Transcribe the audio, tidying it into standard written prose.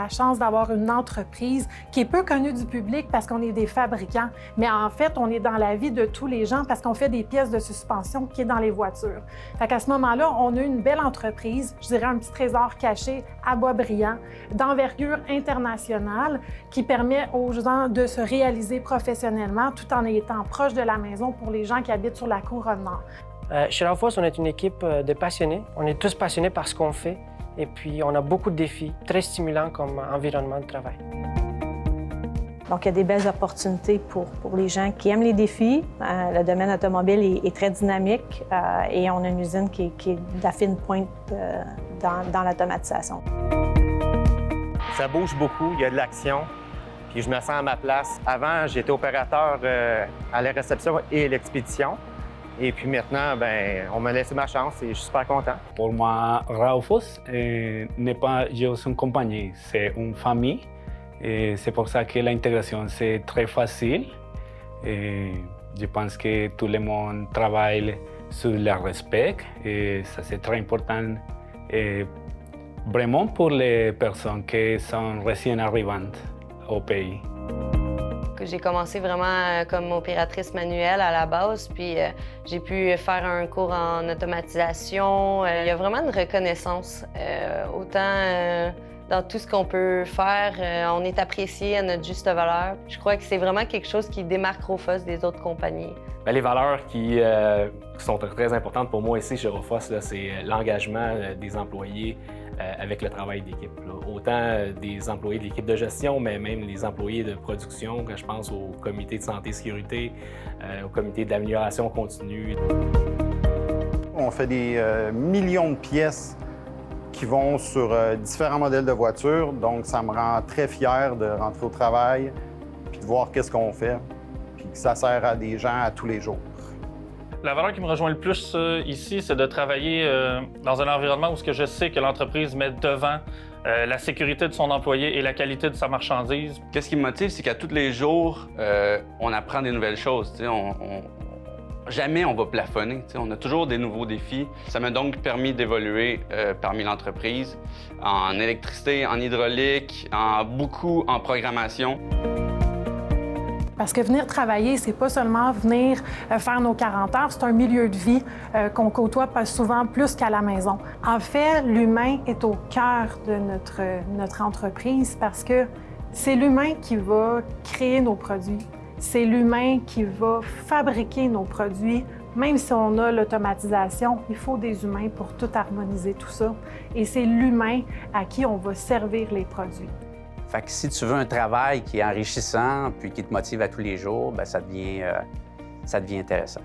la chance d'avoir une entreprise qui est peu connue du public parce qu'on est des fabricants, mais en fait, on est dans la vie de tous les gens parce qu'on fait des pièces de suspension qui est dans les voitures. Fait qu'à ce moment-là, on a une belle entreprise, je dirais un petit trésor caché à Boisbriand, d'envergure internationale, qui permet aux gens de se réaliser professionnellement tout en étant proche de la maison pour les gens qui habitent sur la Couronne Nord. Chez Raufoss, on est une équipe de passionnés. On est tous passionnés par ce qu'on fait et puis on a beaucoup de défis, très stimulants comme environnement de travail. Donc, il y a des belles opportunités pour les gens qui aiment les défis. Le domaine automobile est très dynamique et on a une usine qui est de la fine pointe dans l'automatisation. Ça bouge beaucoup, il y a de l'action, puis je me sens à ma place. Avant, j'étais opérateur à la réception et l'expédition. Et puis maintenant, on m'a laissé ma chance et je suis super content. Pour moi, Raufoss n'est pas juste une compagnie, c'est une famille. Et c'est pour ça que l'intégration, c'est très facile. Et je pense que tout le monde travaille sur le respect et ça, c'est très important. Et vraiment pour les personnes qui sont récents arrivantes au pays. J'ai commencé vraiment comme opératrice manuelle à la base, puis j'ai pu faire un cours en automatisation. Il y a vraiment une reconnaissance, autant dans tout ce qu'on peut faire, on est apprécié à notre juste valeur. Je crois que c'est vraiment quelque chose qui démarque Raufoss des autres compagnies. Les valeurs qui sont très importantes pour moi ici chez Raufoss, c'est l'engagement des employés avec le travail d'équipe. Autant des employés de l'équipe de gestion, mais même les employés de production, quand je pense au comité de santé et sécurité, au comité d'amélioration continue. On fait des millions de pièces qui vont sur différents modèles de voitures, donc ça me rend très fier de rentrer au travail puis de voir qu'est-ce qu'on fait, puis que ça sert à des gens à tous les jours. La valeur qui me rejoint le plus ici, c'est de travailler dans un environnement où je sais que l'entreprise met devant la sécurité de son employé et la qualité de sa marchandise. Qu'est-ce qui me motive, c'est qu'à tous les jours, on apprend des nouvelles choses. Jamais on va plafonner. On a toujours des nouveaux défis. Ça m'a donc permis d'évoluer parmi l'entreprise en électricité, en hydraulique, beaucoup en programmation. Parce que venir travailler, c'est pas seulement venir faire nos 40 heures, c'est un milieu de vie qu'on côtoie pas souvent plus qu'à la maison. En fait, l'humain est au cœur de notre entreprise parce que c'est l'humain qui va créer nos produits. C'est l'humain qui va fabriquer nos produits. Même si on a l'automatisation, il faut des humains pour tout harmoniser tout ça. Et c'est l'humain à qui on va servir les produits. Fait que si tu veux un travail qui est enrichissant puis qui te motive à tous les jours, ça devient intéressant.